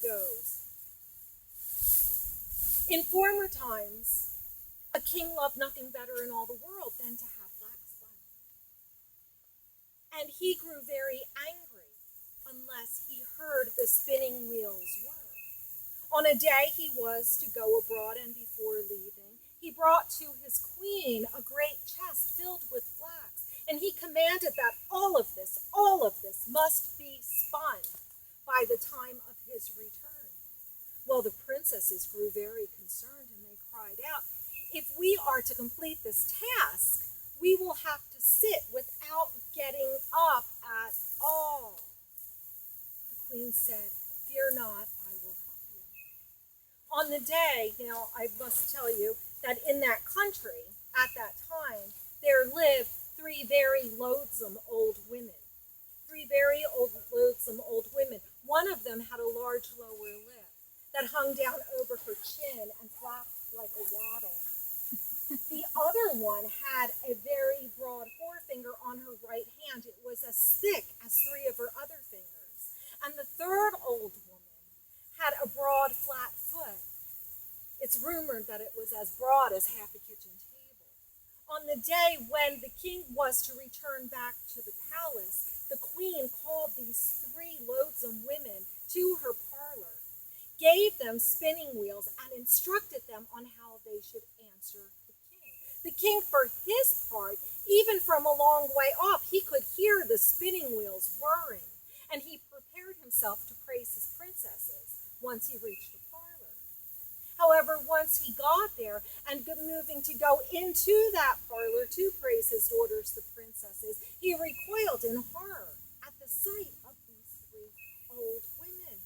goes. In former times, a king loved nothing better in all the world than to have flax spun. And he grew very angry unless he heard the spinning wheels whir. On a day he was to go abroad, and before leaving, he brought to his queen a great chest filled with flax, and he commanded that all of this must be spun by the time of his return. Well, the princesses grew very concerned, and they cried out, "If we are to complete this task, we will have to sit without getting up at all." The queen said, "Fear not, I will help you." On the day, now I must tell you that in that country, at that time, there lived three very loathsome old women. One of them had a large lower lip that hung down over her chin and flapped like a waddle. The other one had a very broad forefinger on her right hand. It was as thick as three of her other fingers. And the third old woman had a broad, flat foot. It's rumored that it was as broad as half a kitchen table. On the day when the king was to return back to the palace, the queen called these three loathsome women to her parlor, gave them spinning wheels, and instructed them on how they should answer the king. The king, for his part, even from a long way off, he could hear the spinning wheels whirring, and he prepared himself to praise his princesses once he reached the parlor. However, once he got there and moving to go into that parlor to praise his daughters, the princesses, he recoiled in horror at the sight of these three old women.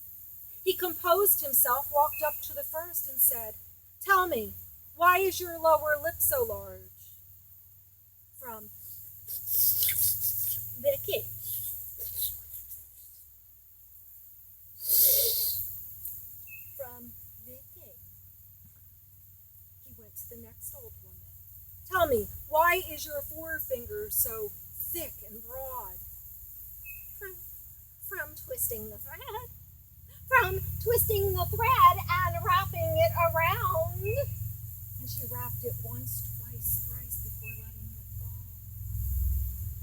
He composed himself, walked up to the first, and said, "Tell me, why is your lower lip so large?" From Vicky. From Vicky. He went to the next old woman. "Tell me, why is your forefinger so thick and broad?" From twisting the thread. From twisting the thread and wrapping it around." And she wrapped it once, twice, thrice before letting it fall.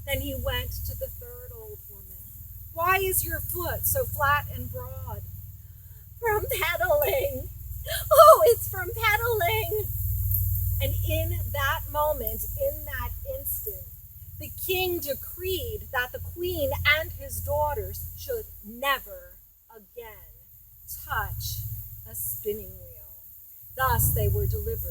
Then he went to the third old woman. "Why is your foot so flat and broad?" "From pedaling." "Oh, it's from pedaling." And in that moment, in that instant, the king decreed that the queen and his daughters should never again touch a spinning wheel. Thus they were delivered